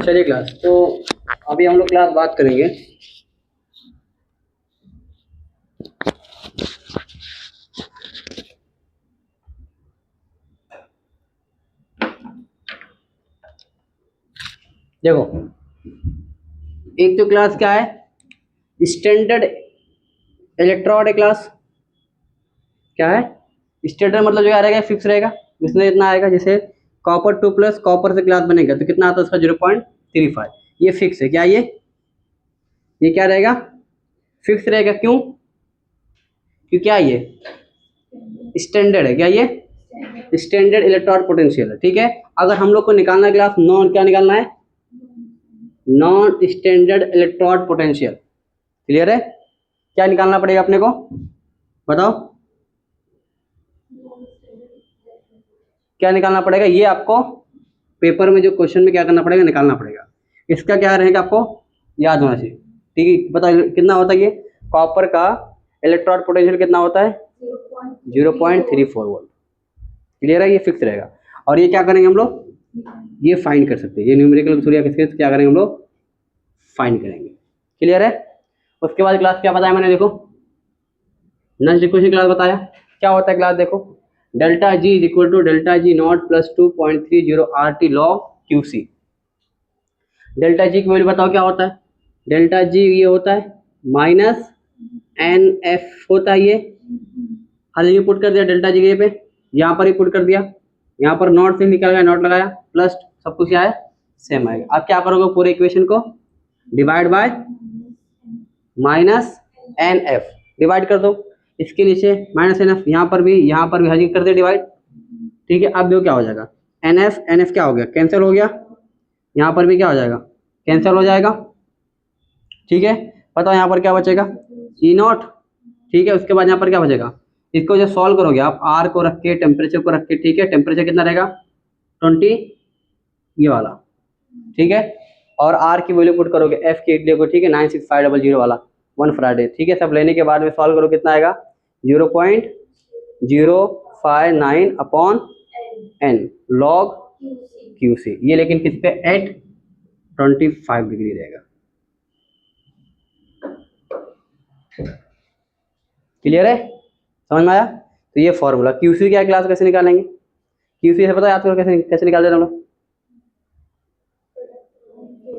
चलिए क्लास, तो अभी हम लोग क्लास बात करेंगे देखो, एक तो क्लास क्या है, स्टैंडर्ड इलेक्ट्रोड क्लास। क्या है स्टैंडर्ड? मतलब जो रहेगा फिक्स रहेगा, इसमें इतना आएगा। जैसे कॉपर 2 प्लस कॉपर से ग्लास बनेगा तो कितना आता है उसका 0.35। ये फिक्स है क्या? ये क्या रहेगा? फिक्स रहेगा। क्यों? क्योंकि क्या ये स्टैंडर्ड है। क्या ये स्टैंडर्ड इलेक्ट्रॉड पोटेंशियल है। ठीक है, अगर हम लोग को निकालना है ग्लास नॉन, क्या निकालना है? Non standard electrode potential. Clear है? क्या निकालना पड़ेगा अपने को, बताओ क्या निकालना पड़ेगा? ये आपको पेपर में जो क्वेश्चन में क्या करना पड़ेगा, निकालना पड़ेगा। इसका क्या रहेगा आपको याद होना चाहिए। ठीक है, पता कितना होता है ये कॉपर का इलेक्ट्रॉड पोटेंशियल कितना होता है? 0.34 वोल्ट। क्लियर है? ये फिक्स रहेगा। और ये क्या करेंगे हम लोग, ये फाइंड कर सकते हैं। ये न्यूमेरिकल थ्रू किसके क्या करेंगे हम लोग, फाइंड करेंगे। क्लियर है? उसके बाद क्लास क्या बताया मैंने, देखो नेक्स्ट क्वेश्चन क्लास बताया क्या होता है क्लास। देखो delta G is equal to delta G not plus 2.30 R T log Q C. Delta G की वैल्यू बताओ क्या होता है। डेल्टा जी ये होता है माइनस एन एफ होता है। ये हल ये पुट कर दिया डेल्टा जी पे, यहाँ पर ही पुट कर दिया, यहाँ पर नॉट से निकल गया, नॉट लगाया, प्लस सब कुछ क्या है सेम आएगा। अब क्या करोगे, पूरे इक्वेशन को divide by minus N F divide कर दो। इसके नीचे माइनस एन एफ, यहाँ पर भी हर कर दे डिवाइड। ठीक है, अब देखो क्या हो जाएगा, एन एफ क्या हो गया, कैंसिल हो गया। यहाँ पर भी क्या हो जाएगा, कैंसिल हो जाएगा। ठीक है, बताओ यहाँ पर क्या बचेगा, ई नॉट। ठीक है, उसके बाद यहाँ पर क्या बचेगा, इसको जो सॉल्व करोगे आप आर को रख के, टेम्परेचर को रख के। ठीक है, टेम्परेचर कितना रहेगा 20, ये वाला। ठीक है, और आर की वैल्यू पुट करोगे एफ की देखो। ठीक है, 96500 वाला 1 फ्राइडे। ठीक है, सब लेने के बाद में सॉल्व करो, कितना आएगा 0.059 upon N log Q C. ये लेकिन किस पे, एट 25 डिग्री रहेगा। क्लियर है? समझ में आया? तो ये फॉर्मूला क्यूसी क्या क्लास कैसे निकालेंगे, क्यूसी से पता है याद करो कैसे कैसे निकालते हैं हम लोग,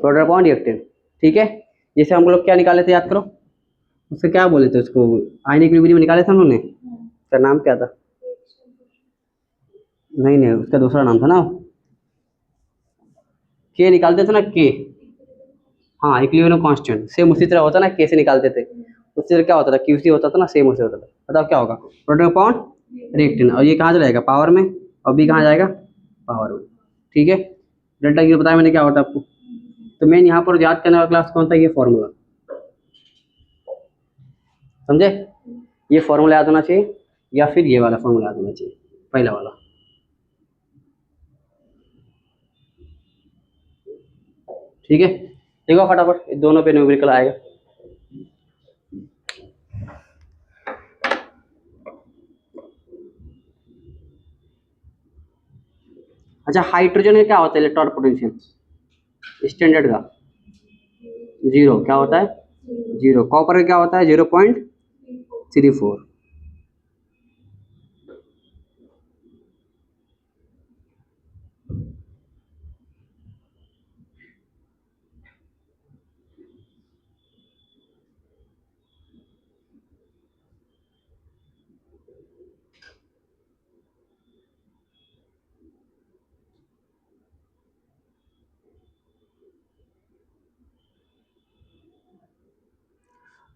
प्रोडक्ट अपॉन रिएक्टेंट। ठीक है, जैसे हम लोग क्या निकाले थे याद करो, उससे क्या बोले थे उसको, आयनिक इक्विलिब्रियम निकाले थे हम लोग ने। उसका नाम क्या था? नहीं उसका दूसरा नाम था ना, के निकालते थे ना, के। हाँ, इक्विलिब्रियम कांस्टेंट सेम उसी तरह होता ना, के से निकालते थे। उससे क्या होता था, क्यूसी होता था ना, सेम उसे होता था। बताओ क्या होगा, प्रोडक्ट अपॉन रिएक्टेंट। और ये कहाँ से जाएगा, पावर में, और बी कहाँ जाएगा, पावर में। ठीक है, डेल्टा की बताया मैंने क्या होता है आपको। तो मेन यहाँ पर याद करने वाला क्लास कौन सा, ये फॉर्मूला। समझे? ये फॉर्मूला याद होना चाहिए, या फिर ये वाला फॉर्मूला याद होना चाहिए, पहला वाला। ठीक है, देखो फटाफट दोनों पे न्यूमेरिकल आएगा। अच्छा, हाइड्रोजन में क्या होता है इलेक्ट्रॉन पोटेंशियल स्टैंडर्ड का 0 क्या होता है 0। कॉपर का क्या होता है 0.34।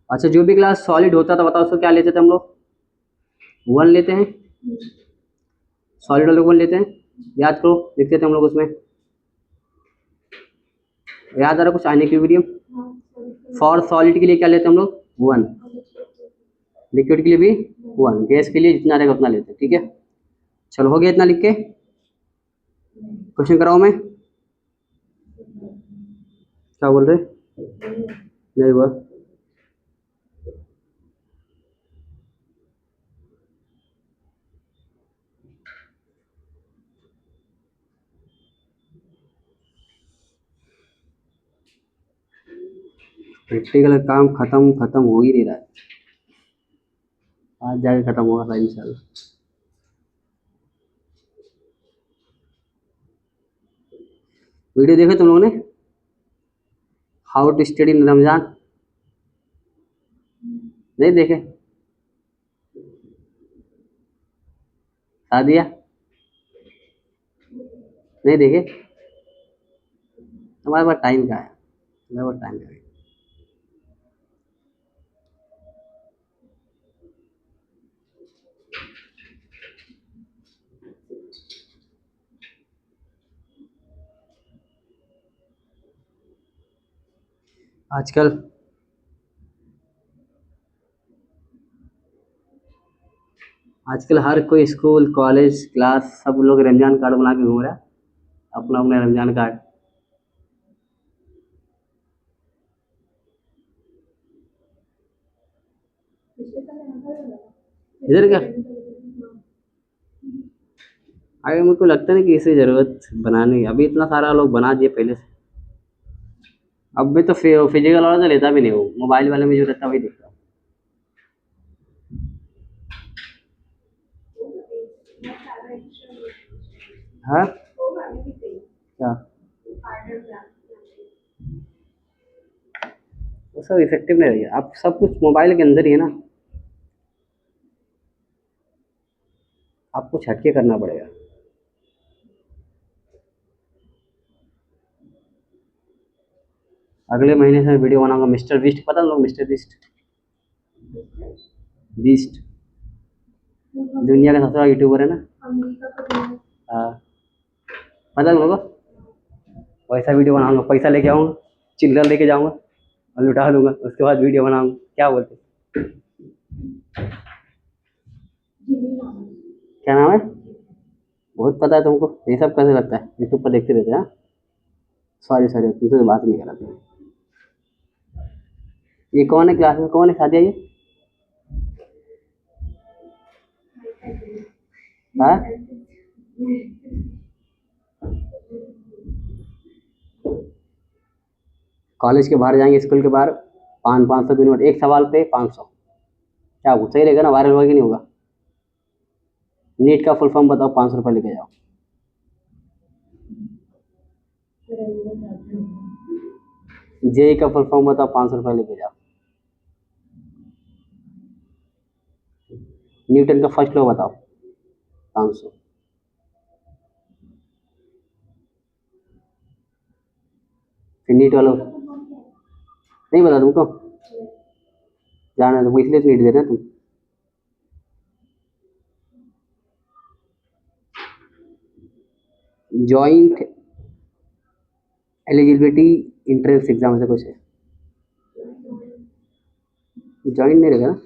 अच्छा, जो भी ग्लास सॉलिड होता था बताओ उसको क्या लेते थे हम लोग, 1 लेते हैं। सॉलिड वाले 1 लेते हैं, याद करो, लिखते थे हम लोग उसमें, याद आ रहा कुछ, आयनिक इक्विलिब्रियम। फॉर सॉलिड के लिए क्या लेते हैं हम लोग 1, लिक्विड के लिए भी 1, गैस के लिए जितना रहेगा उतना लेते हैं। ठीक है, चलो हो गया इतना लिख के, क्वेश्चन कराओ। मैं क्या बोल रहे, नहीं हुआ। प्रैक्टिकल काम खत्म हो ही नहीं रहा है। आज जाके खत्म होगा सारा इंशाल्लाह। वीडियो देखे तुम लोगों ने, how to study in Ramzan? नहीं देखे? सादिया नहीं देखे? तुम्हारे पास टाइम का है, तुम्हारे पास टाइम का है। आजकल आजकल हर कोई स्कूल कॉलेज क्लास सब लोग रमजान कार्ड बना के घूम रहा है, अपना अपना रमजान कार्ड। इधर क्या? अरे मेरे को लगता नहीं कि इसे जरूरत बनाने की, अभी इतना सारा लोग बना दिए पहले से। अब भी तो फिजिकल वाला तो लेता भी नहीं, वो मोबाइल वाले में जो रहता है वही देखता हूँ। हाँ क्या? वो सब इफेक्टिव नहीं रहेगा, अब सब कुछ मोबाइल के अंदर ही है ना, आपको कुछ हटके करना पड़ेगा। अगले महीने से मैं वीडियो बनाऊंगा मिस्टर बीस्ट, पता है लोग मिस्टर बीस्ट? बीस्ट दुनिया का सबसे बड़ा यूट्यूबर है ना। हाँ, पता है लोगों को, वैसा वीडियो बनाऊंगा, पैसा लेके आऊंगा, चिल्लर लेके जाऊंगा और लुटा दूंगा, उसके बाद वीडियो बनाऊंगा। क्या बोलते? क्या नाम है? बहुत पता है तुमको, ये सब कैसे लगता है? यूट्यूब पर देखते रहते हैं। सॉरी सॉरी, तुमसे तो बात नहीं कर रहा था। ये कौन है क्लास में, कौन है सादिया ये? हाँ, कॉलेज के बाहर जाएंगे, स्कूल के बाहर 500 की नोट, एक सवाल पे 500। क्या वो सही रहेगा ना? वायरल होगा कि नहीं होगा? नीट का फुल फॉर्म बताओ, 500 रुपये लेके जाओ। जेई का फुल फॉर्म बताओ, 500 रुपये लेके जाओ। न्यूटन का फर्स्ट लॉ बताओ, 500। फिर नीट वाला नहीं बता तुमको, जाना तुमको, इसलिए तो नीट दे रहे तुम। जॉइंट एलिजिबिलिटी इंट्रेंस एग्जाम से कुछ है, जॉइंट नहीं रहेगा ना?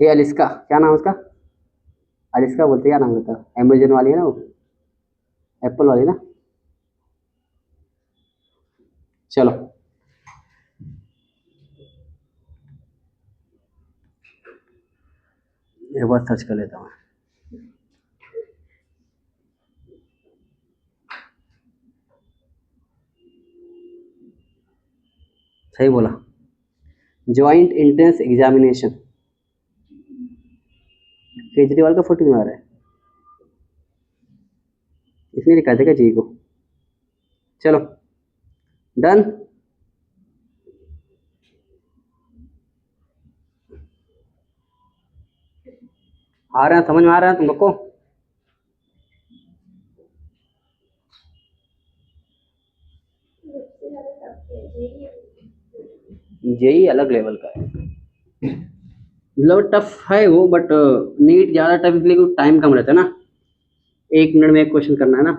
ये अलिस्का, क्या नाम है उसका? अलिस्का बोलते, क्या नाम होता है? अमेजन वाली है ना वो, एप्पल वाली ना। चलो एक बार सर्च कर लेता हूँ। सही बोला, जॉइंट एंट्रेंस एग्जामिनेशन। केजरीवाल का फोटो क्यों आ रहा है? इसमें लिखा था क्या जी को? चलो डन। आ रहे हैं, समझ में आ रहा है तुम लोग को? जेई अलग लेवल का है, मतलब टफ है वो, बट नीट ज़्यादा टफ इसलिए टाइम कम रहता है ना, 1 मिनट में एक क्वेश्चन करना है ना।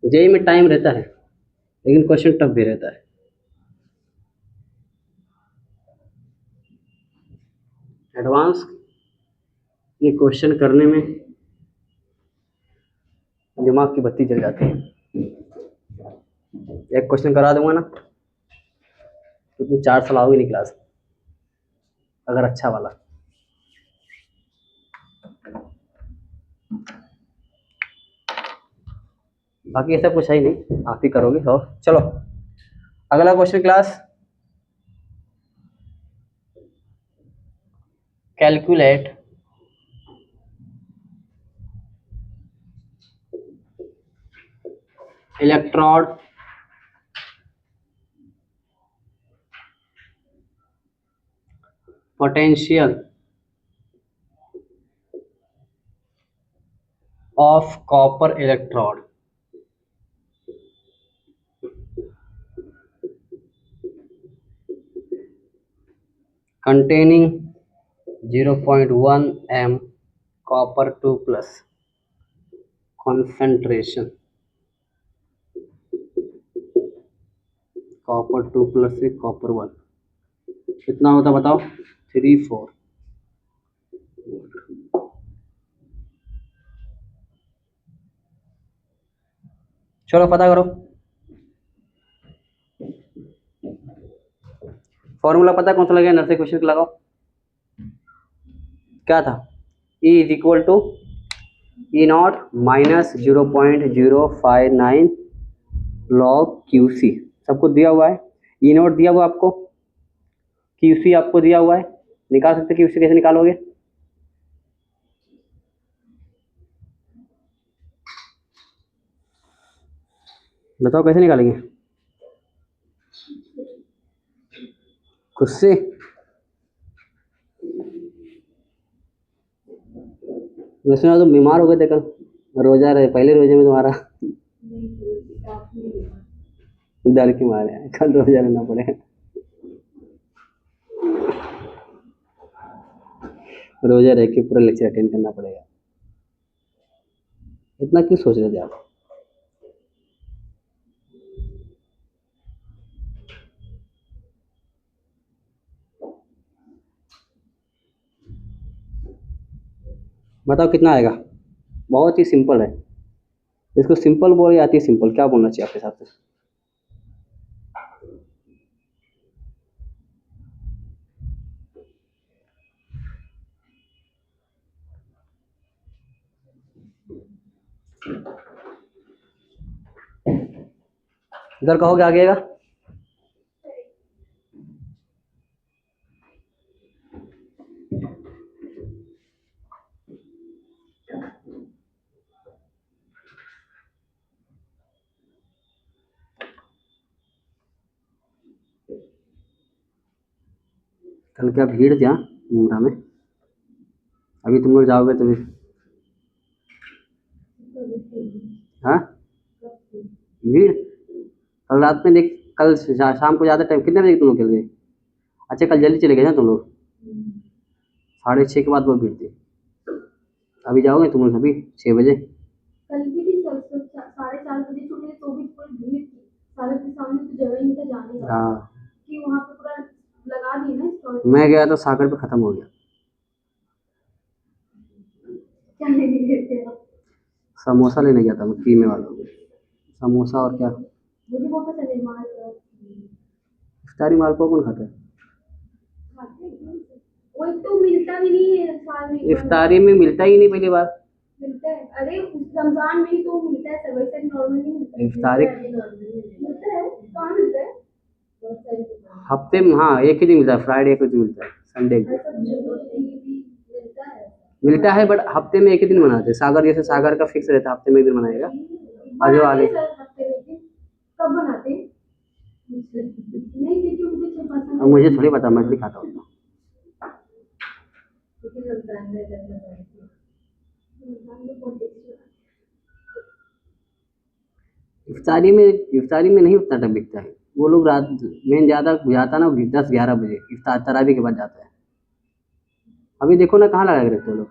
जेई में टाइम रहता है लेकिन क्वेश्चन टफ भी रहता है। एडवांस ये क्वेश्चन करने में दिमाग की बत्ती जल जाती है। एक क्वेश्चन करा दूंगा ना तो तुम 4 साल आओगे नहीं क्लास, अगर अच्छा वाला। बाकी ऐसा कुछ है ही नहीं, आप ही करोगे। तो चलो अगला question class, calculate electrode potential of copper electrode containing 0.1 m copper 2 plus concentration, copper 2 plus से कॉपर 1 कितना होता बताओ, 3 4। चलो पता करो, फॉर्मूला पता कौन सा लगेगा, नर्सरी क्वेश्चन लगाओ, क्या था, E is equal to E not minus 0.059 log Q C, सबको दिया हुआ है, ई नॉट दिया हुआ आपको, क्यू सी आपको दिया हुआ है, निकाल सकते, क्यू सी कैसे निकालोगे, बताओ कैसे निकालेंगे, खुद से, मैं सुना तुम बीमार हो गए थे कल, रोजा रहे, पहले रोजे में तुम्हारा डर के मारे कल रोजा रहना पड़ेगा, रोजा रह के पूरा लेक्चर अटेंड करना पड़ेगा, इतना क्यों सोच रहे थे आप। बताओ कितना आएगा, बहुत ही सिंपल है, इसको सिंपल बोल आती है, सिंपल क्या बोलना चाहिए आपके हिसाब से, इधर कहोगे आगेगा, कल क्या भीड़ थी मुमरा में, अभी तुम लोग जाओगे तो भी, हाँ भीड़, कल रात में देख, कल शाम को ज़्यादा टाइम, कितने बजे तुम लोग चल गए, अच्छा कल जल्दी चले गए ना तुम लोग, 6:30 के बाद बहुत भीड़ थी, अभी जाओगे तुम लोग सभी 6 बजे, कल भी थी 4:30 बजे छूटे तो भी पूरी भीड़ थी, सारे के सामने तो जगह ही नहीं था जाने का, हाँ कि वहाँ पे पूरा लगा दिए ना स्टॉल, मैं गया तो सागर पे ख़त्म हो गया, क्या लेने गए थे आप? समोसा लेने गया था मैं, कीमे वाला समोसा, और क्या, मुझे बहुत पसंद है माल, इफ्तारी मालपुआ कौन खाता है, खाते हैं वो, एक तो मिलता भी नहीं है साल में, इफ्तारी में मिलता ही नहीं पहली बार, मिलता है, अरे रमजान में ही तो मिलता है, सब वैसे नॉर्मल नहीं मिलता, इफ्तारी मिलता है, कहाँ मिलता है, बहुत सारी हफ्ते में, हाँ एक ही दिन मिलता है, फ्राइडे को दिन मिलता है, संडे को मिलता है, मिलता है, बट हफ्ते में एक ही दिन मनाते हैं, सागर जैसे सागर का फिक्स रहता है हफ्ते में एक दिन मनाएगा, और जो आगे हफ्ते में कब बनाते हैं, नहीं क्योंकि मुझे सब पसंद अब मुझे थोड़ी पता, मैं थोड़ी खाता हूँ, इफ्तारी में नहीं उतना टाइम बिकता है, वो लोग रात में ज़्यादा जाता ना 10 11 बजे, इफ्तार तरावी के बाद जाता है, अभी देखो ना कहाँ लगा के रखते हो लोग,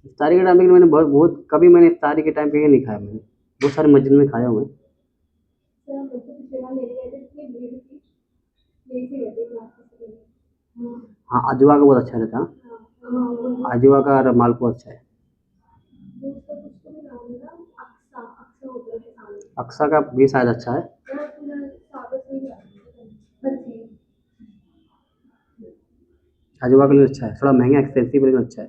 इफ्तारी के टाइम पे मैंने बहुत बहुत कभी मैंने इफ्तारी के टाइम पे नहीं खाया, मैंने बहुत सारे मस्जिद में खाया हूँ हाँ अजवा का बहुत अच्छा रहता है, अजवा का और मालपुआ अच्छा है, अक्सा का भी शायद अच्छा है, अजूबा के लिए अच्छा है, थोड़ा महंगा एक्सपेंसिव लेकिन अच्छा है।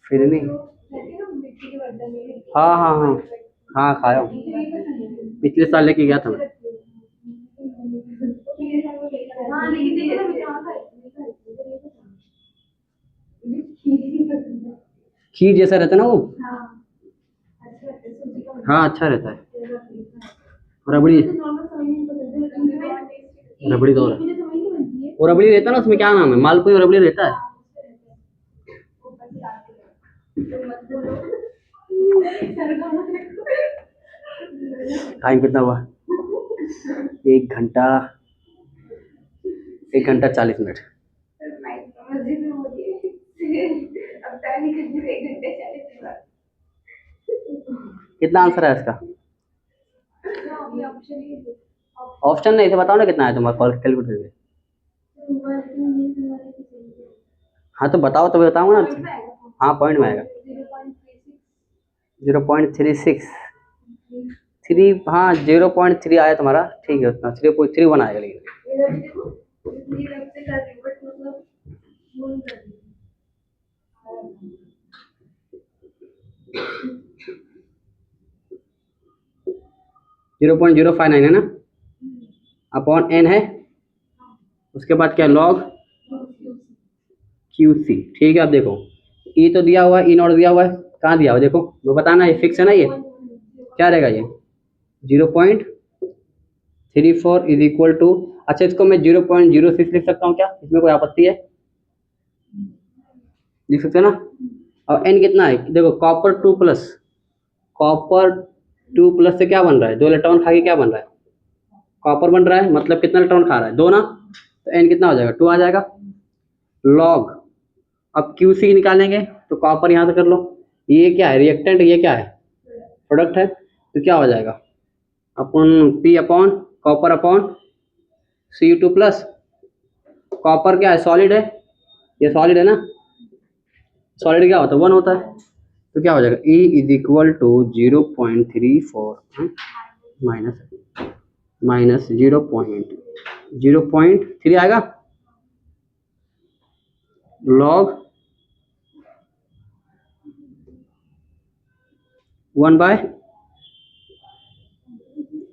फिर नहीं, हाँ हाँ हाँ हाँ खाया हूँ, पिछले साल लेके गया था मैं। हाँ लेकिन देखो ना मैं कहाँ खाई थी। खीर जैसा रहता है ना वो। हाँ अच्छा लगता है सूजी का हाँ अच्छा रहता है। बनता रबड़ी, है। नॉर्मल समझ नहीं पसंद है लेकिन रबड़ी तो, मुझे समझ नहीं बनती है। वो रबड़ी रहता है ना, उसमें क्या नाम है, मालपुई रबड़ी रहता है। ऊपर से डाल के मत बोलो सर का मत रखो। टाइम कितना हुआ? 1 घंटा 1 घंटा 40 मिनट। मस्जिद में होती है अब ताली करने में 1 घंटे 40 मिनट। कितना आंसर है इसका? ऑप्शन ही ऑप्शन नहीं, इसे बताओ ना कितना है तुम्हारा, कॉल कैलकुलेटर से। हाँ तो बताओ तो बताऊंगा ना। हाँ पॉइंट में आएगा 0.36 3, हाँ 0.3 आया तुम्हारा, ठीक है उतना 3.31 आएगा लेकिन। 0.059 है ना, अपॉन एन है, उसके बाद क्या लॉग क्यू सी। ठीक है, अब देखो ई तो दिया हुआ है, ई नॉट दिया हुआ है, कहाँ दिया हुआ है देखो, वो बताना, ये फिक्स है ना, ये क्या रहेगा ये 0.34 इज इक्वल टू, अच्छा इसको मैं 0.06 लिख सकता हूँ क्या, इसमें कोई आपत्ति है? लिख सकते हैं ना। अब एन कितना है देखो, कॉपर 2+, कॉपर 2+ से क्या बन रहा है, 2 इलेक्ट्रॉन खा के क्या बन रहा है, कॉपर बन रहा है, मतलब कितना इलेक्ट्रॉन खा रहा है, 2 ना, तो एन कितना हो जाएगा 2 आ जाएगा। लॉग, अब क्यू सी निकालेंगे तो कॉपर यहाँ से कर लो, ये क्या है रिएक्टेंट, ये क्या है प्रोडक्ट है, तो क्या हो जाएगा अपन P upon copper upon Cu2+, copper क्या है सॉलिड है, ये सॉलिड है ना, सॉलिड क्या होता है 1 होता है, तो क्या हो जाएगा E is equal to 0.34 minus 0.3 आएगा, लॉग 1 बाय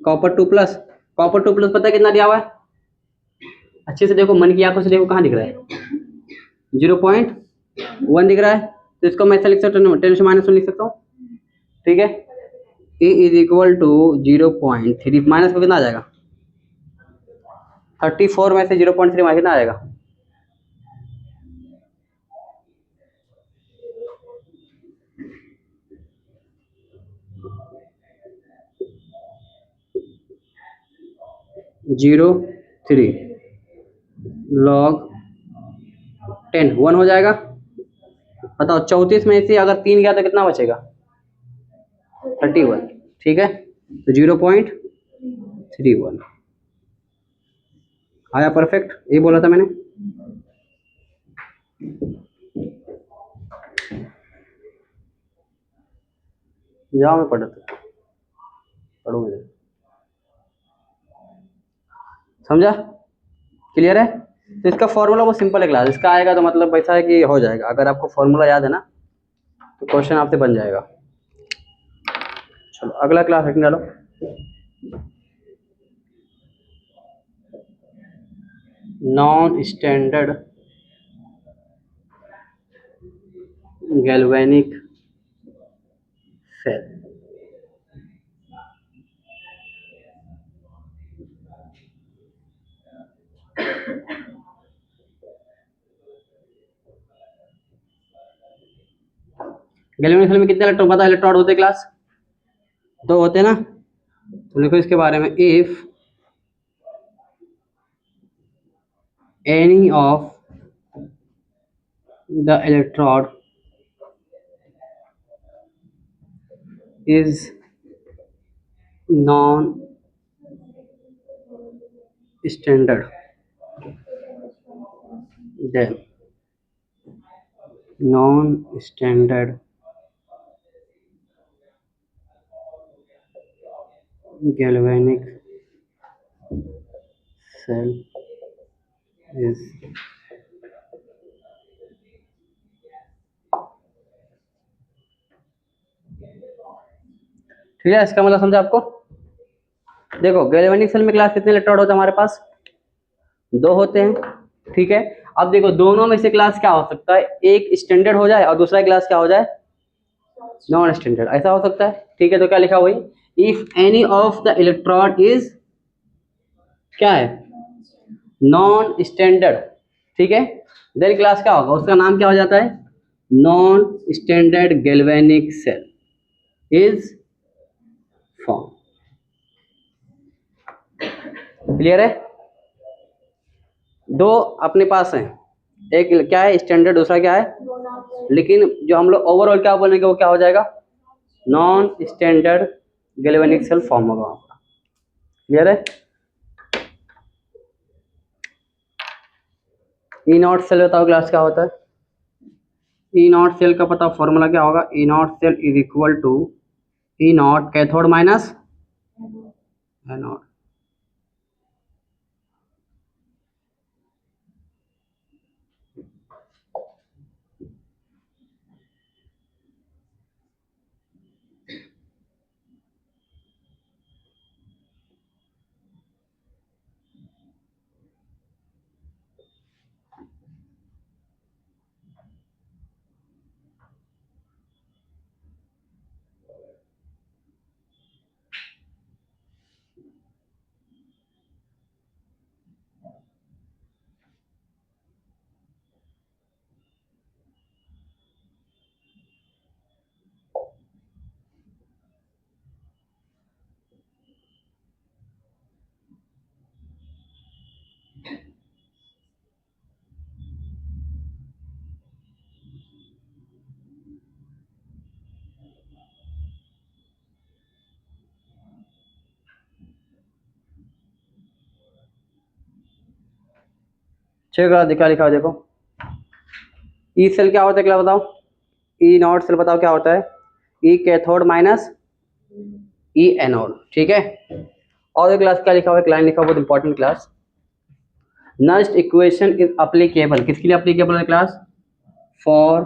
कॉपर 2+, कॉपर 2+ पता है कितना दिया हुआ है, अच्छे से देखो, मन की आंखों से देखो, कहाँ दिख रहा है 0.1 दिख रहा है, तो इसको मैं ऐसा लिख सकता हूँ 10 से -1 लिख सकता हूँ, ठीक है। E is equal to 0.3 minus को कितना आ जाएगा, 34 में से 0.3 माइनस कितना आ जाएगा, 0.3 लॉग 10 1 हो जाएगा। बताओ 34 में से अगर 3 गया तो कितना बचेगा 31, ठीक है, तो 0.31 आया परफेक्ट, ये बोला था मैंने। जाओ मैं पढ़ूंगा, समझा, क्लियर है। तो इसका फॉर्मूला वो सिंपल है क्लास, इसका आएगा तो मतलब ऐसा है कि हो जाएगा, अगर आपको फॉर्मूला याद है ना तो क्वेश्चन आपसे बन जाएगा। चलो अगला क्लास हेडिंग डालो, non standard galvanic cell. Galvanic cell में कितने इलेक्ट्रॉन, पता है इलेक्ट्रॉन होते क्लास 2 होते हैं ना, तो लिखो इसके बारे में, if any of the electrode is non-standard, then non-standard galvanic cell is ठीक है, इसका मतलब समझा आपको। देखो गैल्वेनिक सेल में क्लास कितने इलेक्ट्रोड होते हैं हमारे पास? 2 होते हैं, ठीक है। अब देखो दोनों में से क्लास क्या हो सकता है, एक स्टैंडर्ड हो जाए और दूसरा क्लास क्या हो जाए, नॉन स्टैंडर्ड, ऐसा हो सकता है, ठीक है। तो क्या लिखा हुआ है, if any of the electrode is क्या है, नॉन स्टैंडर्ड, ठीक है, देन क्लास क्या होगा, उसका नाम क्या हो जाता है, non standard galvanic cell is form. Clear है? दो अपने पास हैं, एक क्या है स्टैंडर्ड, दूसरा क्या है, लेकिन जो हम लोग ओवरऑल क्या बोलेंगे वो क्या हो जाएगा, non standard galvanic cell form होगा आपका। क्लियर है? ई नॉट सेल बताओ क्लास क्या होता है, ई नॉट सेल का पता फॉर्मूला क्या होगा, E not cell is equal to E naught cathode minus anode. चलिए क्या लिखा है देखो, ई सेल क्या होता है क्या बताओ, ई नॉट सेल बताओ क्या होता है, ई कैथोड माइनस ई एनोड, ठीक है। और एक क्लास क्या लिखा हुआ है, एक लाइन लिखा हुआ, बहुत important class, next equation is applicable, किसके लिए अप्लीकेबल है क्लास, फॉर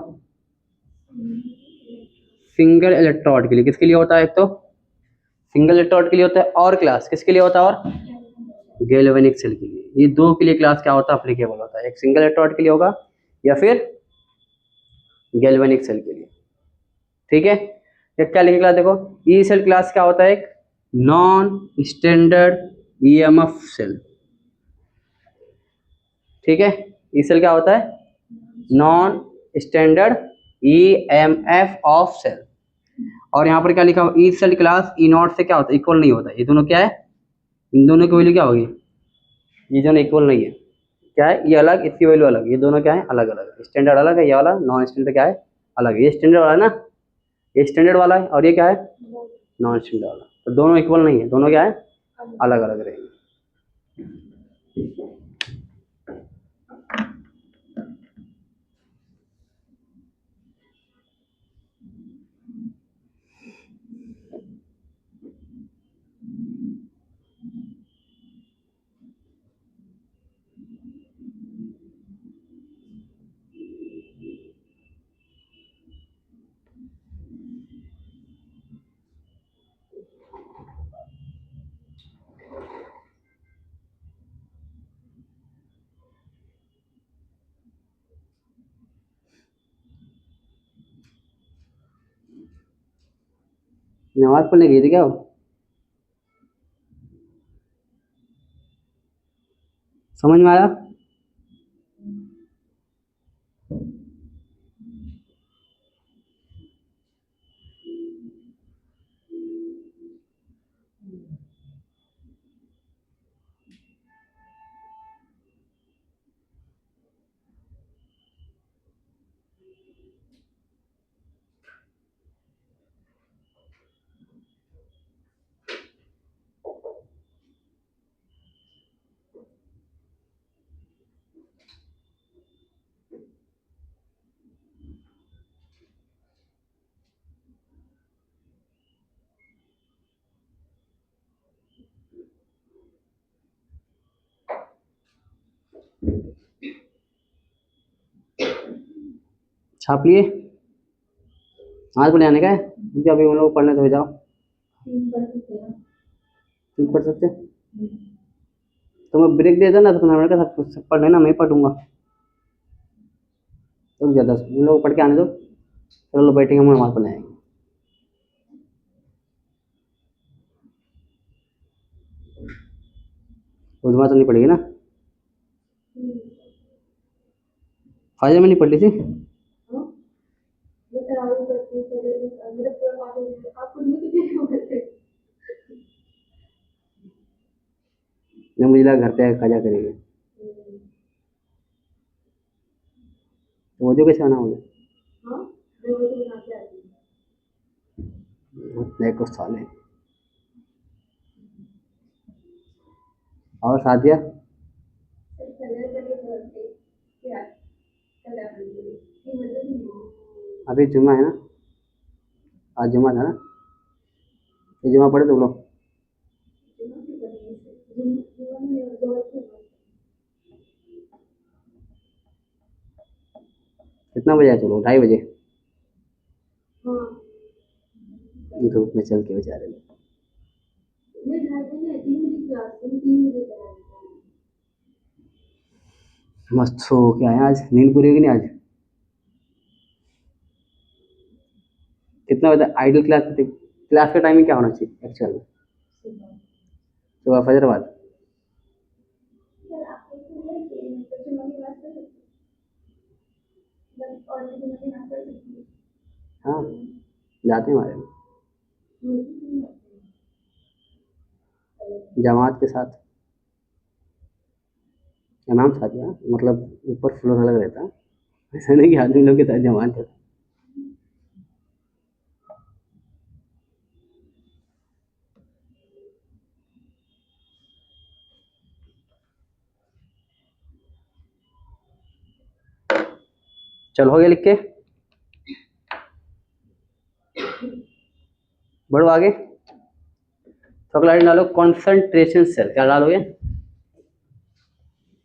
सिंगल इलेक्ट्रोड के लिए, किसके लिए होता है, एक तो सिंगल इलेक्ट्रोड के लिए होता है, और क्लास किसके लिए होता है, और गैल्वेनिक सेल के लिए, ये दो के लिए क्लास क्या होता है, अप्लीकेबल होता है, एक सिंगल इलेक्ट्रोड के लिए होगा या फिर गैल्वेनिक सेल के लिए, ठीक है। एक क्या लिखे क्लास देखो, ई सेल क्लास क्या होता है, एक नॉन स्टैंडर्ड ईएमएफ सेल, ठीक है। ई सेल क्या होता है, non standard EMF of cell. और यहाँ पर क्या लिखा हुआ, E cell class E not से क्या होता है, इक्वल नहीं होता, ये दोनों क्या है, इन दोनों की वैल्यू क्या होगी, ये दोनों इक्वल नहीं है, क्या है, ये अलग इसकी वैल्यू अलग, ये दोनों क्या है, अलग अलग, स्टैंडर्ड अलग है, ये वाला नॉन स्टैंडर्ड क्या है, अलग है, ये स्टैंडर्ड वाला है ना, ये स्टैंडर्ड वाला है और ये क्या है, नॉन स्टैंडर्ड वाला, तो दोनों इक्वल नहीं है, दोनों क्या है, अलग अलग रहेंगे। नमाज पढ़ने गई थी क्या वो? समझ में आया? छाप लिए? आज पढ़ने आने का है क्योंकि अभी हम लोग पढ़ने तो जाओ। 3 पढ़ सकते तीन पढ़ सकते हैं। हैं? तो मैं ब्रेक दे देना तो 15 मिनट का सब पढ़ लेना, मैं ही पढ़ूंगा। रुक जा 10 उन लोग पढ़ के आने दो, फिर हम लोग बैठेंगे, हम नमाज पढ़ने आएंगे। उस तो नहीं पड़ेगी ना? फाजर में नहीं पढ़ ली थी? मैं तरावी करती हूँ, मेरा पूरा पाठ हो जाता है। आप खुद में कितने क्यों करते हो? जब मुझे लगा घर पे आके खजा करेंगे तो वो जो कैसे आना होगा? हाँ, मैं वो तो बना के आती हूँ। देखो साले। और सादिया? कलर करके करते क्या कलर करके ये मतलब नहीं। अभी जुम्मा है ना? आज जुम्मा था ना? ये जुम्मा पढ़े तुम लोग? कितना बजे आए तुम लोग? 2:30 बजे? हाँ, धूप में चल के बेचारे लोग। मैं 2:30 बजे 3 बजे क्लास से 3 बजे तक मस्त सो के आए आज। नींद पूरी होगी नहीं आज? कितना बजे आइडल क्लास? क्लास का टाइमिंग क्या होना चाहिए एक्चुअल में? सुबह फजर बाद? सर आपको जुम्मा की क्लास कर सकते हैं और भी जुम्मा की क्लास कर सकती है। हाँ जाते हैं हमारे जमात के साथ। इमाम साहब यार, मतलब ऊपर फ्लोर अलग रहता है, ऐसा नहीं कि आदमी लोग के साथ जमात है। चल हो गया लिख के? बढ़ो आगे। चॉकलेट डालो। कॉन्सेंट्रेशन सेल क्या डालोगे?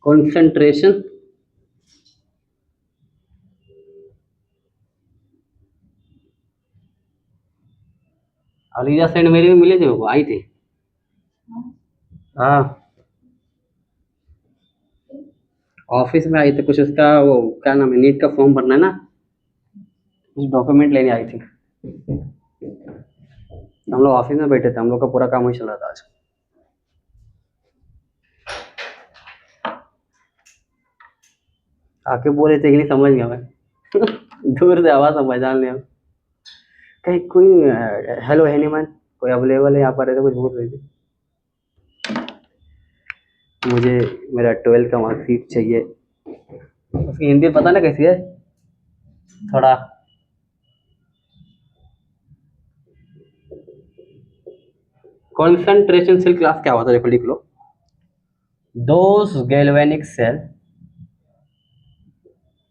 कॉन्सेंट्रेशन अलीजा सेंड मेरी भी मिली थी, वो आई थी। हाँ ऑफिस में आई थी कुछ, उसका वो क्या नाम है, नीट का फॉर्म भरना है ना, कुछ डॉक्यूमेंट लेने आई थी। हम लोग ऑफिस में बैठे थे, हम लोग का पूरा काम वही चल रहा था आज। आके बोले थे कि नहीं, समझ गया मैं। दूर से आवाज पहचान लिया। कहीं कोई हेलो एनीवन, कोई अवेलेबल है यहाँ पर? ऐसा कुछ बोल रही थी। मुझे मेरा 12 का मार्कशीट चाहिए। उसकी हिंदी पता ना कैसी है थोड़ा। कॉन्सेंट्रेशन सेल क्लास क्या होता है देखो, लिख लो। Those galvanic cell,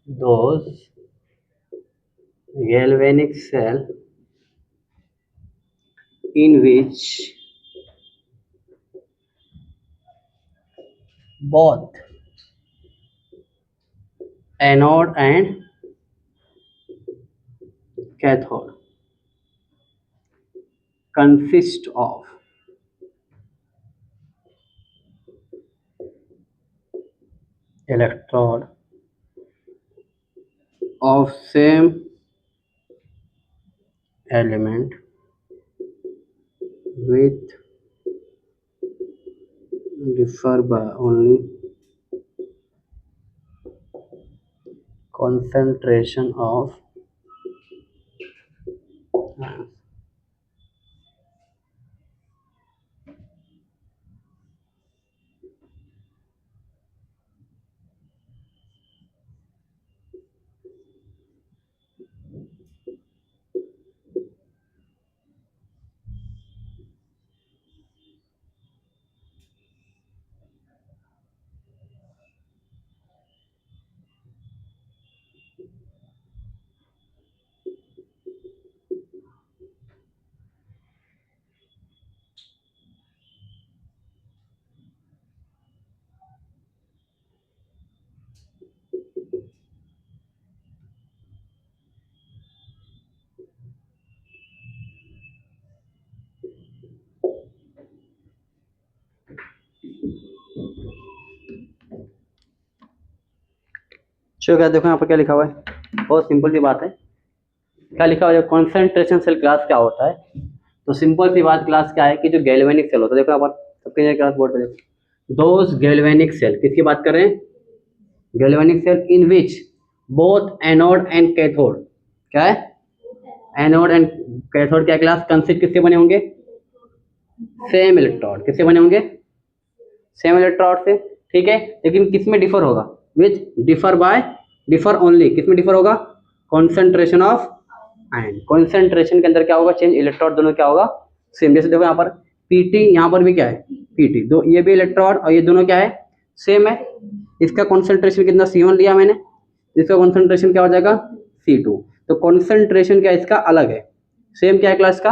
those galvanic cell in which both anode and cathode consist of electrode of same element with differ by only concentration of ions. Show क्या, देखो यहाँ पर क्या लिखा हुआ है, बहुत सिंपल सी बात है। क्या लिखा हुआ है, कॉन्सेंट्रेशन सेल क्लास क्या होता है? तो सिंपल सी बात, क्लास क्या है कि जो गैल्वेनिक सेल होता है, देखो यहाँ पर सबके क्लास बोर्ड पे देखो, दोज गैल्वेनिक सेल, किसकी बात कर रहे हैं? Galvanic cell in which both anode and cathode, क्या है? एनोड एंड कैथोड क्या क्लास कंसिस्ट किससे बने होंगे? सेम इलेक्ट्रोड, किससे बने होंगे? सेम इलेक्ट्रोड से, ठीक है। लेकिन किस में डिफर होगा? विच डिफर बाय, डिफर ओनली, किस में डिफर होगा? कॉन्सेंट्रेशन ऑफ आयन, कॉन्सेंट्रेशन के अंदर क्या होगा? चेंज, इलेक्ट्रोड दोनों क्या होगा? सेम। जैसे देखो यहाँ पर पीटी, यहाँ पर भी क्या है? पीटी, दो ये भी इलेक्ट्रोड और ये दोनों क्या है? सेम है। इसका कॉन्सेंट्रेशन कितना? C1 लिया मैंने, इसका कॉन्सेंट्रेशन क्या हो जाएगा? C2। तो कॉन्सेंट्रेशन क्या इसका अलग है, सेम क्या है क्लास का?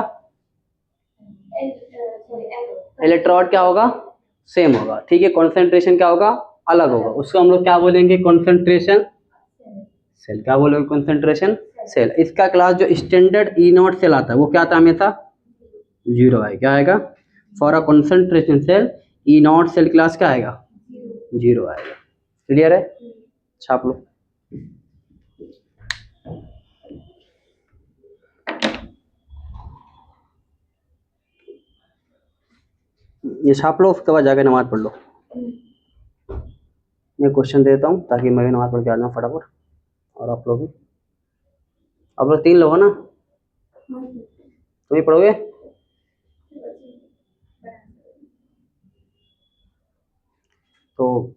इलेक्ट्रोड क्या होगा? सेम होगा, ठीक है। कॉन्सेंट्रेशन क्या होगा? अलग होगा, उसको हम लोग क्या बोलेंगे? कॉन्सेंट्रेशन सेल, क्या बोलोगे? Concentration cell. इसका क्लास जो स्टैंडर्ड ई नॉट सेल आता है वो क्या आता है? हमेशा जीरो है, क्या आएगा? For a concentration cell E not cell class क्या आएगा? जीरो आएगा। क्लियर है? छाप लो। ये छाप लो, उसके बाद जाके नमाज पढ़ लो। मैं क्वेश्चन देता हूँ ताकि मैं भी नमाज पढ़ के आ जाऊँ फटाफट, और आप लोग भी। आप लोग 3 लोग हो ना? तुम ही पढ़ोगे? तो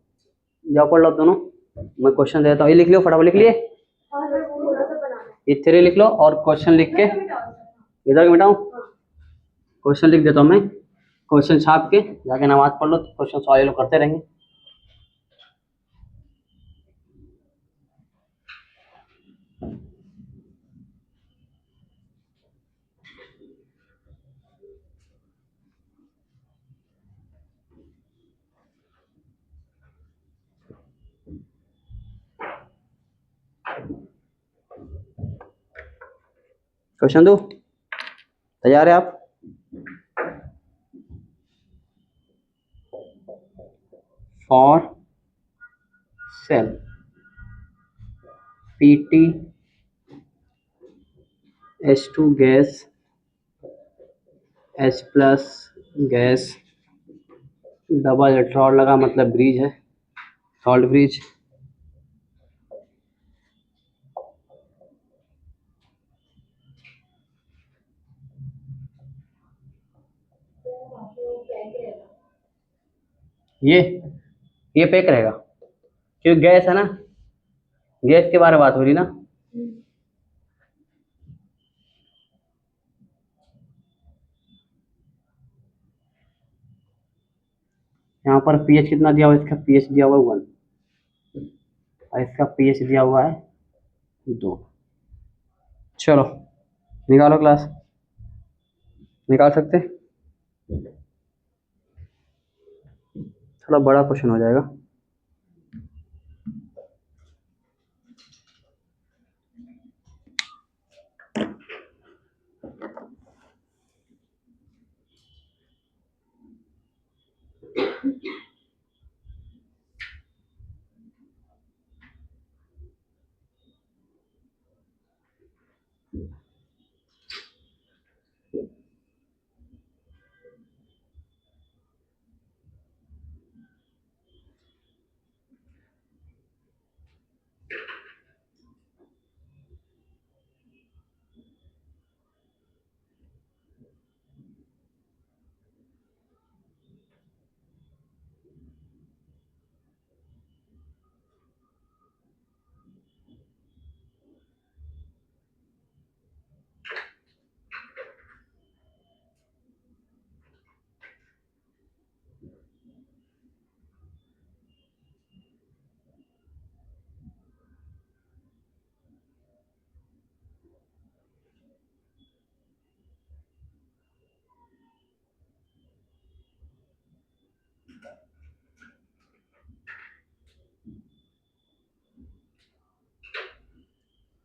जाओ पढ़ लो आप दोनों, मैं क्वेश्चन देता हूँ। ये लिख लो फटाफट, लिख लिए? ये 3 लिख लो और क्वेश्चन लिख के इधर के मिटाऊँ? क्वेश्चन लिख देता हूँ मैं, क्वेश्चन छाप के जाके नमाज पढ़ लो, तो क्वेश्चन सॉल्व ये लोग करते रहेंगे। क्वेश्चन दो, तैयार है आप? For sale PT H2 gas H plus gas, double electrode लगा मतलब ब्रिज है, सॉल्ट ब्रिज। ये पैक रहेगा क्योंकि गैस है ना, गैस के बारे में बात हो रही ना। यहाँ पर pH कितना दिया हुआ है? इसका pH दिया हुआ है 1 और इसका pH दिया हुआ है 2। चलो निकालो क्लास, निकाल सकते? थोड़ा बड़ा क्वेश्चन हो जाएगा।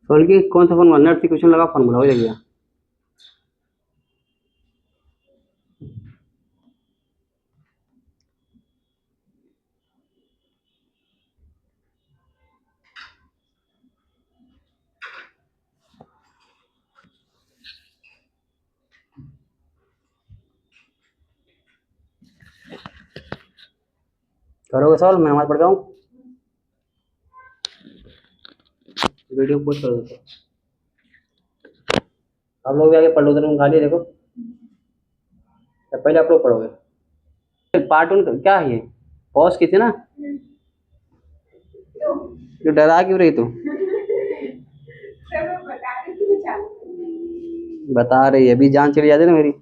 सॉल्व की कौन सा फॉर्मूला? नेट से क्वेश्चन लगा, फॉर्मूला हो गया। करोगे सवाल? मैं नमाज पढ़ गया हूँ, वीडियो पोस्ट कर दो। आप लोग भी आगे पढ़ लो, उधर खाली है देखो, पहले आप लोग पढ़ोगे। पार्ट वन क्या है ये? पॉज की थी ना, जो डरा क्यों रही तू? बता रही है, अभी जान चली जाती ना मेरी।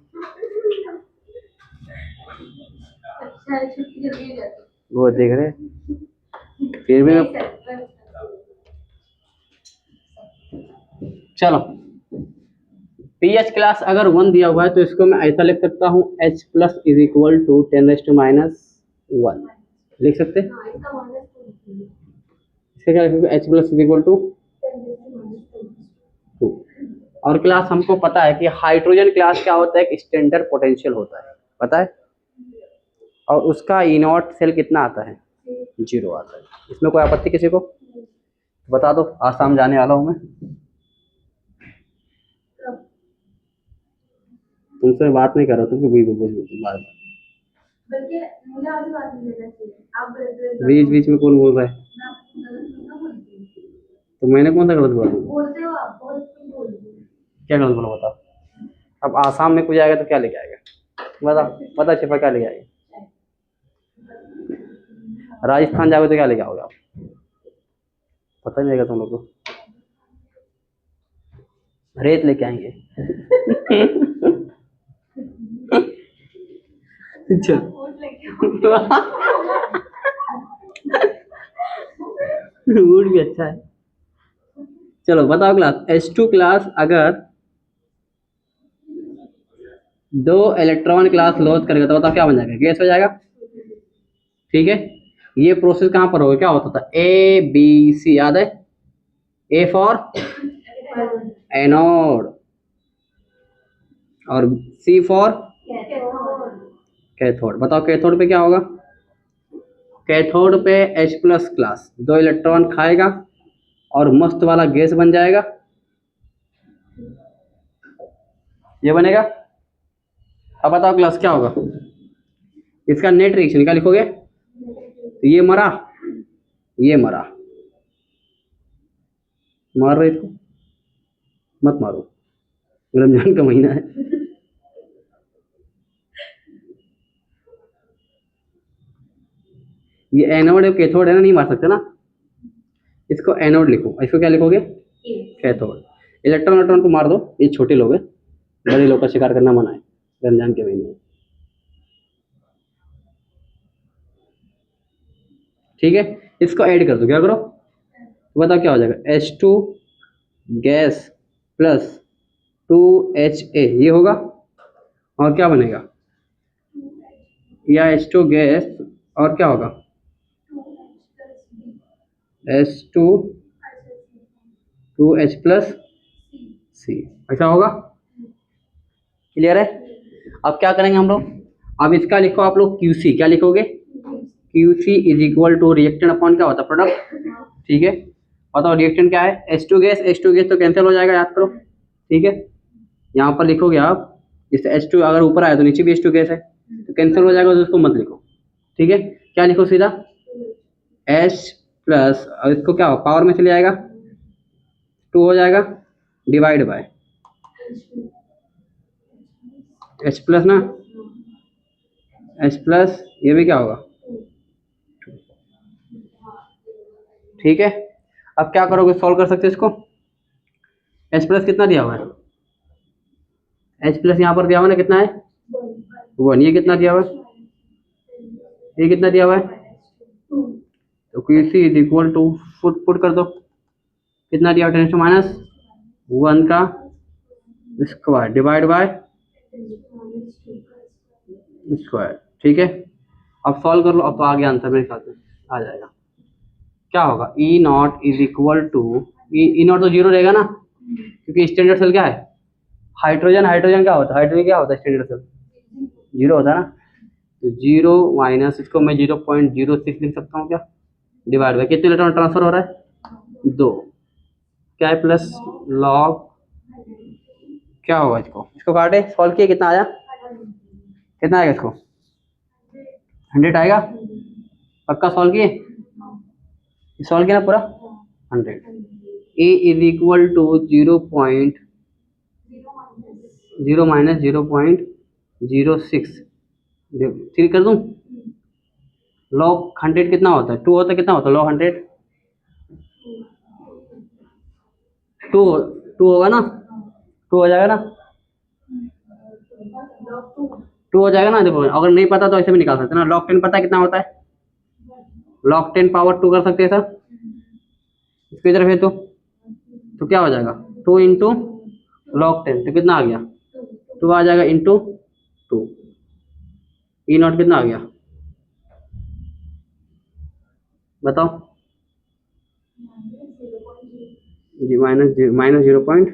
अच्छा है, छुट्टी जल्दी हो जाती वो देख रहे, फिर भी है। मैं, चलो पी एच क्लास अगर 1 दिया हुआ है तो इसको मैं ऐसा लिख सकता हूँ, H plus is equal to 10⁻⁻1 लिख सकते हैं। हाँ, इसका माइनस इसका क्या लिखोगे? H plus is equal to 2। और क्लास हमको पता है कि हाइड्रोजन क्लास क्या होता है? एक स्टैंडर्ड पोटेंशियल होता है, पता है, और उसका ई नॉट सेल कितना आता है? 0 आता है। इसमें कोई आपत्ति किसी को? बता दो, आसाम जाने वाला हूँ मैं, तुमसे बात नहीं कर रहा, तुम बार बल्कि मुझे आपसे बात नहीं करना चाहिए। आप बीच बीच में कौन बोल रहा है? मैं आपको गलत नहीं ना बोलती हूँ। तो मैंने कौन सा गलत बोला? बोलते हो आप, बहुत कुछ बोलते हो। क्या गलत बोला बताओ? अब आसाम में कुछ आएगा तो क्या लेके आएगा? बताओ, पता छिपा क्या लेके आएगा? राजस्थान जाओगे तो क्या लेके आओगे आप? पता नहीं रहेगा तुम लोग को, रेत लेके आएंगे। चल मूड भी अच्छा है। चलो बताओ क्लास, H2 क्लास अगर 2 इलेक्ट्रॉन क्लास लॉस करेगा तो बताओ क्या बन जाएगा? गैस हो जाएगा, ठीक है। ये प्रोसेस कहाँ पर होगा? क्या होता था? ए बी सी, याद है? ए फॉर एनोड और सी फॉर कैथोड। बताओ कैथोड पे क्या होगा? कैथोड पे H प्लस क्लास 2 इलेक्ट्रॉन खाएगा और मस्त वाला गैस बन जाएगा, ये बनेगा। अब बताओ क्लास क्या होगा? इसका नेट रिएक्शन क्या लिखोगे? तो ये मरा, ये मरा, मार रहे इसको, मत मारो, रमजान का महीना है। ये एनोड और कैथोड है ना, नहीं मार सकते ना, इसको एनोड लिखो, इसको क्या लिखोगे? कैथोड। इलेक्ट्रॉन इलेक्ट्रॉन को मार दो, ये छोटे लोग हैं, बड़े लोग का शिकार करना मना है रमजान के महीने में, ठीक है। इसको ऐड कर दो, क्या करो तो बताओ क्या हो जाएगा? H2 गैस प्लस 2HA, ये होगा, और क्या बनेगा? या H2 गैस और क्या होगा? H2 2H प्लस C, ऐसा होगा, क्लियर है। अब क्या करेंगे हम लोग? अब इसका लिखो आप लोग QC, क्या लिखोगे? QC is equal to reactant upon क्या होता है? प्रोडक्ट, ठीक है। बताओ रिएक्टेंट क्या है? H2 गैस, H2 गैस तो कैंसिल हो जाएगा, याद करो, ठीक है। यहाँ पर लिखोगे आप, जैसे H2 अगर ऊपर आया तो नीचे भी H2 गैस है, तो कैंसिल हो जाएगा, तो उसको मत लिखो, ठीक है। क्या लिखो सीधा? H प्लस, और इसको क्या हो, पावर में चले आएगा, 2 हो जाएगा, डिवाइड बाय H प्लस ना, H प्लस, ये भी क्या होगा, ठीक है। अब क्या करोगे? सॉल्व कर सकते हो इसको। H प्लस कितना दिया हुआ है? H प्लस यहाँ पर दिया हुआ ना, कितना है? 1। ये कितना दिया हुआ है? ये कितना दिया हुआ है? तो QC is equal to, put कर दो, कितना दिया? 10⁻1 का स्क्वायर डिवाइड बाय स्क्वायर, ठीक है। अब सॉल्व कर लो, अब तो आ गया आंसर मेरे ख्याल से, आ जाएगा। क्या होगा? E naught is equal to, E naught तो 0 रहेगा ना, क्योंकि स्टैंडर्ड सेल क्या है? हाइड्रोजन, हाइड्रोजन क्या होता है? हाइड्रोजन क्या होता है? स्टैंडर्ड सेल 0 होता है ना, तो 0 माइनस, इसको मैं 0.06 लिख सकता हूँ क्या, डिवाइड बाय कितने इलेक्ट्रॉन ट्रांसफर हो रहा है? 2, क्या है? प्लस लॉग, क्या होगा? इसको काटे, सॉल्व किए, कितना आया? कितना आएगा इसको? 100 आएगा, पक्का सॉल्व किए? सॉल्व किया ना पूरा 100। ए इज इक्वल टू 0 माइनस 0.06 थ्री कर दूं। लॉग 100 कितना होता है? 2 होता है, कितना होता है लॉग 100? 2 2 होगा ना, 2 हो जाएगा ना, 2 हो जाएगा ना। देखो अगर नहीं पता तो ऐसे भी निकाल सकते हैं ना। लॉग 10 पता है कितना होता है? लॉग 10 पावर 2 कर सकते हैं सर, इसकी तरफ है तो क्या हो जाएगा 2 इंटू लॉग 10, तो कितना आ गया 2 आ जाएगा इंटू 2। ई नॉट कितना आ गया बताओ जी? माइनस 0.06।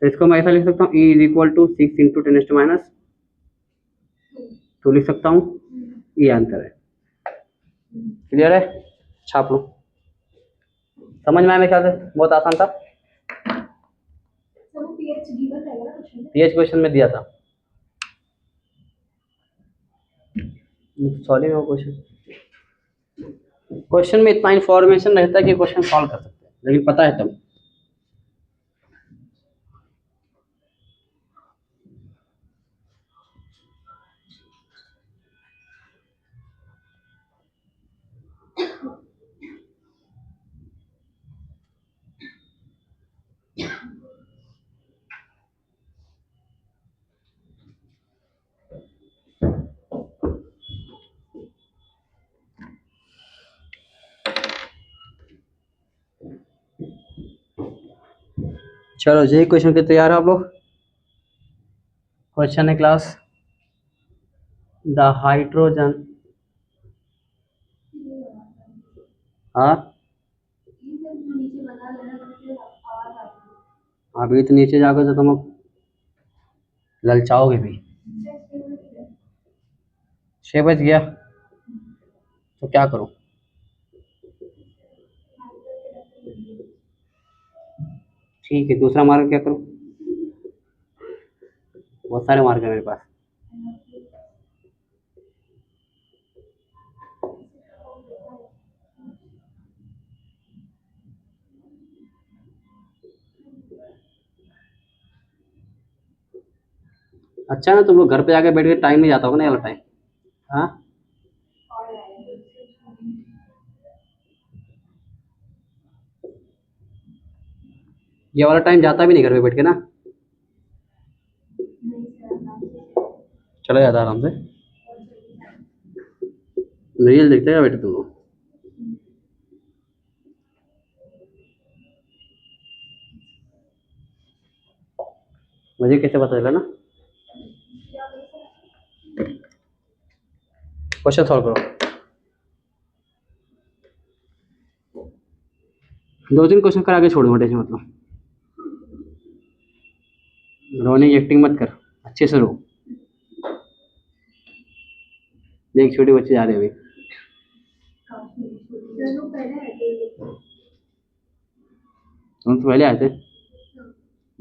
तो इसको मैं ऐसा लिख सकता हूँ, E is equal to 6 into 10⁻², लिख सकता हूँ। ये आंसर है। क्लियर है? छाप लो। समझ में आया मेरे ख्याल से? बहुत आसान था। पीएच क्वेश्चन में दिया था, सॉल्व में क्वेश्चन में इतना इंफॉर्मेशन रहता है कि क्वेश्चन सॉल्व कर सकते हैं, लेकिन पता है तब। चलो यही क्वेश्चन के तैयार है आप लोग। क्वेश्चन है क्लास, द हाइड्रोजन, हाँ अभी तो नीचे जाकर तो तुम ललचाओगे भी। 6 बज गया तो क्या करूं? ठीक है, दूसरा मार्ग क्या करूं? बहुत सारे मार्ग है मेरे पास। अच्छा ना तुम लोग घर पे जाके बैठ के टाइम नहीं जाता होगा ना ये वाला टाइम। हाँ ये वाला टाइम जाता भी नहीं घर पे बैठ के ना, चला जाता आराम से। रील देखते हैं बेटे तुम लोग? मुझे कैसे पता चला ना? क्वेश्चन सॉल्व करो। 2-3 क्वेश्चन कर आगे छोड़ दो, टेंशन मतलब। रोने की एक्टिंग मत कर, अच्छे से रो। देख छोटी बच्ची जा रही है अभी। तुम तो पहले आए थे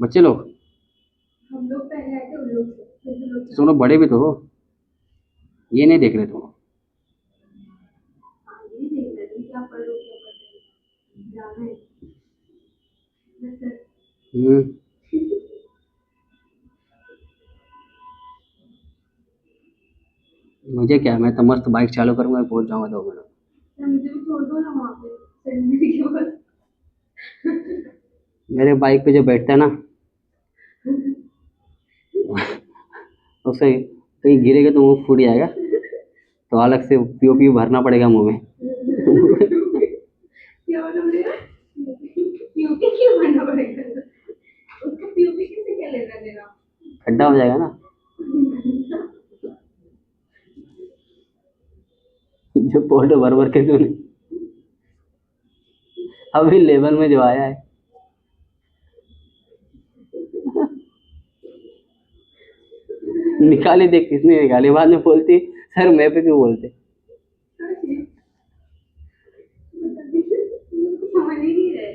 बच्चे लोग, हम लोग पहले आए थे उन लोग से, फिर भी लोग तुम लोग बड़े भी तो हो, ये नहीं देख रहे तुम लोग। ये देख रहे थे क्या पढ़ लो क्या पढ़ रहे जाना है ना सर। मुझे क्या, मैं तो मस्त बाइक चालू करूंगा, पहुंच जाऊंगा 2 मिनट। सर मुझे भी छोड़ दो ना वहाँ पे सेरेमनी के पास। मेरे बाइक पे जो बैठता है ना उससे कहीं गिरेगा तो मुंह फूट जाएगा, तो अलग से पीओपी भरना पड़ेगा मुंह में। क्या बोला पड़ेगा? पीयूपी क्यों भरना पड़ेगा? उसका पीयूपी किससे क्या लेना देना? खड्डा हो जाएगा ना। जो फोटो भर भर के तूने अभी लेवल में जो आया है निकाली, देख किसने निकाली, बाद में बोलती सर मैं पे क्यों बोलते। समझ ही नहीं रहे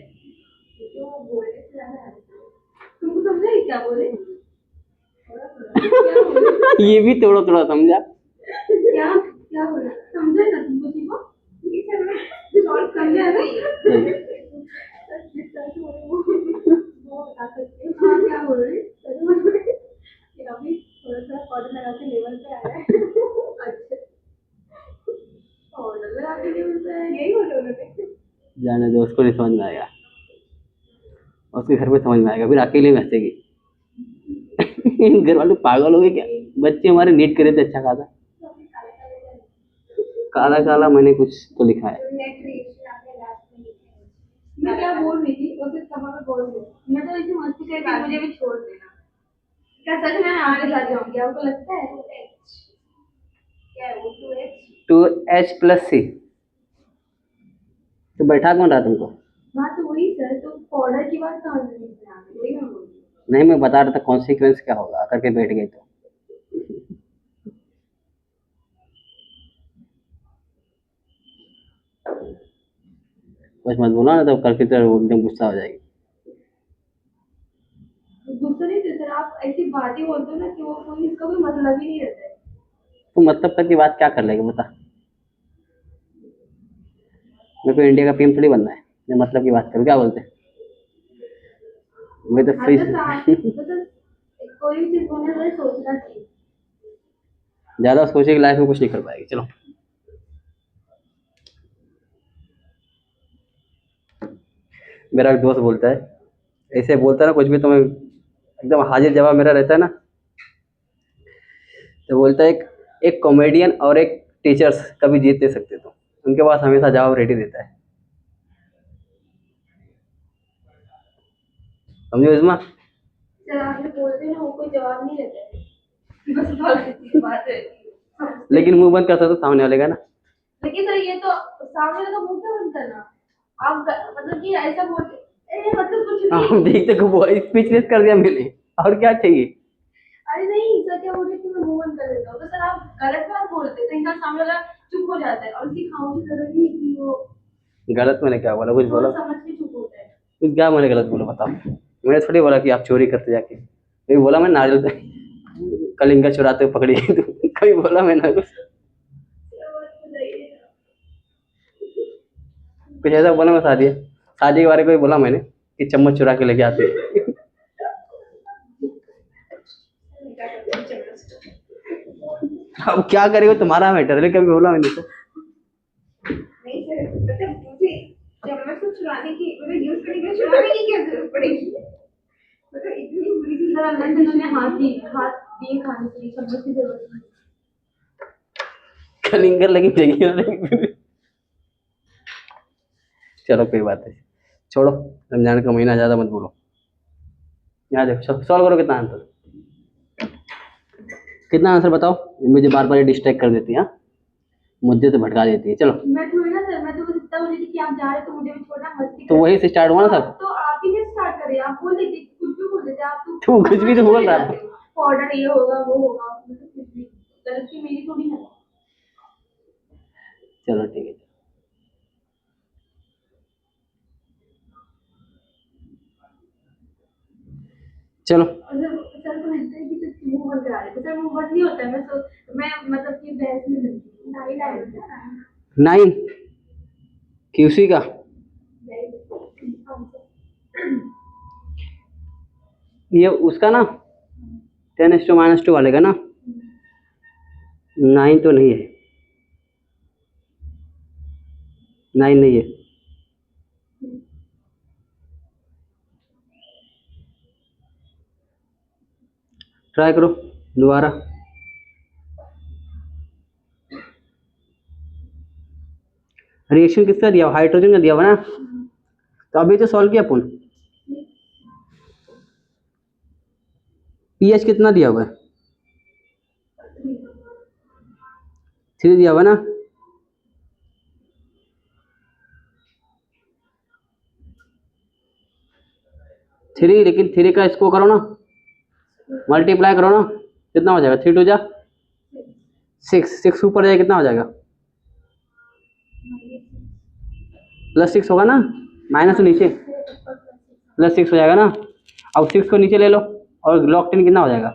तो बोलने से ज्यादा तुमको समझा ही क्या बोले? क्या हो रहा है? ये भी थोड़ा थोड़ा समझा। क्या क्या हो रहा है? समझा ना तुमको चीको? ये सर में सॉल्व कर लिया ना? वो बता सकते हो। हाँ, क्या बोल रही? सर बोल रही कि अभी थोड़ा सा पाउडर लगा के लेवल पे आया है। अच्छा, पाउडर लगा के लेवल पे आया है। यही बोला उन्होंने। जाने दो, उसको नहीं समझ में आएगा, उसके घर में समझ में आएगा, फिर अकेले में हंसेगी। घर वाले पागल हो गए क्या? बच्चे हमारे नीट करे थे अच्छा खासा। काला काला मैंने कुछ तो लिखा है। मैं क्या बोल रही थी और फिर कहाँ पे बोल रही हूँ? मैं तो ऐसी मस्ती कर रही थी, मुझे भी छोड़ देना। क्या सच में मैं आपके साथ जाऊंगी? आपको लगता है? क्या है वो 2H? 2H+C। तो बैठा कौन रहा तुमको? हाँ तो वही सर, तो पाउडर की बात कहाँ से निकली आ गई? वही मैं बोल रही हूँ। नहीं, मैं बता रहा था कॉन्सिक्वेंस क्या होगा करके बैठ गए तो। बस मत बोला ना, तो करके तो एकदम गुस्सा हो जाएगी। गुस्सा नहीं थे सर, आप ऐसी बातें बोलते हो ना कि वो कोई इसका कोई मतलब ही नहीं रहता है। तो मतलब तक की बात क्या कर लेगी बता? मेरे को इंडिया का पीएम थोड़ी बनना है, मैं मतलब की बात करूँ, क्या बोलते हैं? मैं तो फ्री। कोई भी चीज होने वाले सोचना चाहिए। ज्यादा सोचेगी लाइफ में कुछ नहीं कर पाएगी। चलो, मेरा एक दोस्त बोलता है, ऐसे बोलता है ना कुछ भी तो मैं एकदम हाजिर जवाब मेरा रहता है ना। तो बोलता है एक एक कॉमेडियन और एक टीचर्स कभी जीत नहीं सकते, तो उनके पास हमेशा जवाब रेडी रहता है। समझो इसमा। सर आप जो बोलते हैं ना वो कोई जवाब नहीं रहता है, बस फालतू बात है। लेकिन मुंह बंद कर सकते तो सामने वाले का ना। लेकिन सर ये तो सामने वाला का मुंह क्यों बंद करना? आप मतलब कि ऐसा बोलते मतलब कुछ हाँ, नहीं। देखते को वो स्पीचलेस कर दिया मैंने, और क्या चाहिए? अरे नहीं सर, क्या बोल रहे थे, मैं मुंह बंद कर देता हूँ तो सर आप गलत बात बोलते हैं तो इंसान सामने वाला चुप हो जाता है, और उसकी खामोशी जरूरी है कि वो गलत मैंने क्या बोला? कुछ बोला? समझ के चुप होता है। कुछ क्या मैंने गलत बोला बताओ? मैंने थोड़ी बोला कि आप चोरी करते जाके, कभी बोला मैं नारियल कलिंगा चुराते हुए पकड़ी गई तू? कभी बोला मैंने कुछ? कुछ ऐसा बोला मैं शादी शादी के बारे में कोई बोला मैंने कि चम्मच चुरा के लेके आते हैं? अब क्या करेगा तुम्हारा मैटर है, कभी बोला मैंने तो? नहीं सर, मतलब मुझे चम्मच को चुराने की मतलब यूज करने के लिए चुराने की क्या जरूरत पड़ेगी? मतलब इतनी बुरी थी सर, अल्लाह ने हमें हाथ दिए खाने के लिए, चम्मच की जरूरत नहीं। कलिंगर लगी जगह। चलो कोई बात नहीं, छोड़ो, रमजान का महीना, ज्यादा मत बोलो। यहाँ देखो, सॉल्व करो कितना आंसर, कितना आंसर बताओ। मुझे बार बार डिस्ट्रैक्ट कर देती है, हाँ? मुद्दे से भटका देती है। चलो, मैं थोड़ी ना सर, मैं तो बस इतना बोली थी कि आप जा रहे तो मुझे भी छोड़ना, मस्ती तो वही से स्टार्ट हुआ ना सब। तो आप ही ने स्टार्ट करे, आप बोल देते कुछ भी बोल देते आप तो। तू कुछ भी तो बोल रहा है। ऑर्डर ये होगा वो होगा, मतलब कुछ भी गलती मेरी थोड़ी है। चलो ठीक है। चलो, सर को लगता है कि सिर्फ मुंह बंद करा देते, सर मुंह बंद नहीं होता है। मैं मतलब कि बहस नहीं करती, नहीं नहीं 9 क्यूसी का ये उसका ना 10⁻² वाले का ना 9 तो नहीं है, 9 नहीं है। ट्राई करो दोबारा। रिएक्शन किसका दिया हुआ? हाइड्रोजन का दिया हुआ ना, तो अभी तो सॉल्व किया अपन। पीएच कितना दिया हुआ है? 3 दिया हुआ ना। थ्री, लेकिन 3 का इसको करो ना, मल्टीप्लाई करो ना, कितना हो जाएगा? 3 2 जा 6 ऊपर जाए कितना हो जाएगा? +6 होगा ना, माइनस नीचे +6 हो जाएगा ना। अब 6 को नीचे ले लो और लॉग 10 कितना हो जाएगा?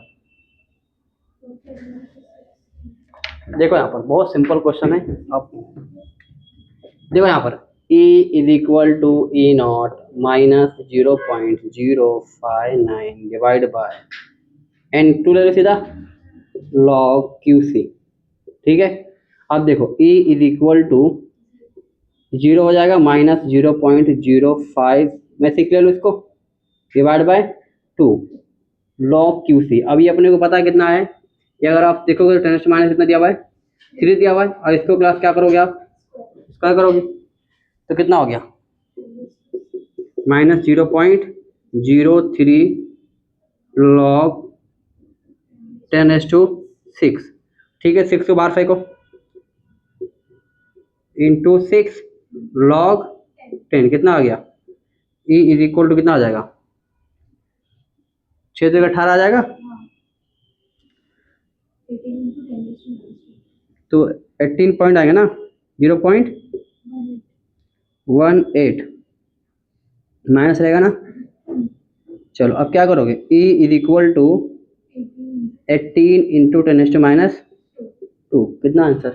देखो यहाँ पर बहुत सिंपल क्वेश्चन है। आप देखो यहाँ पर E is equal to E not minus 0.059 divide by N टू ले लो सीधा लॉग क्यू सी। ठीक है, अब देखो E इज इक्वल टू 0 हो जाएगा माइनस 0.05 मैं सीख ले लूँ इसको divide by 2 log Q C. अभी अपने को पता है कितना है, ये अगर आप देखोगे तो 10 माइनस कितना दिया हुआ है 3 दिया हुआ है, और इसको क्लास क्या करोगे आप स्क्वायर करोगे तो कितना हो गया माइनस 0.03 लॉग 10⁶। ठीक है, 6 को बाहर फेंको इंटू 6 लॉग 10 कितना आ गया E इज इक्वल टू कितना आ जाएगा 6 से 18 आ जाएगा। तो 18 पॉइंट आएगा ना 0.18 माइनस रहेगा ना। चलो अब क्या करोगे E is equal to 18 into 10⁻²। कितना आंसर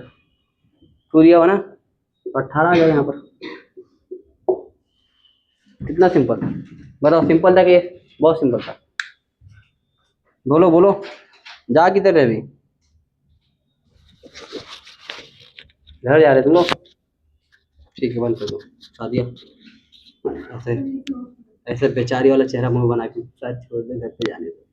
2 दिया हुआ ना, तो 18 आ जाएगा यहाँ पर। कितना सिंपल बताओ, सिंपल था कि ये बहुत सिंपल था। बोलो बोलो जा किधर रहे अभी, घर जा रहे तुम लोग। ठीक है बंद कर दो शादिया, ऐसे ऐसे बेचारी वाला चेहरा मुंह बना के शायद छोड़ दे घर पे जाने दो।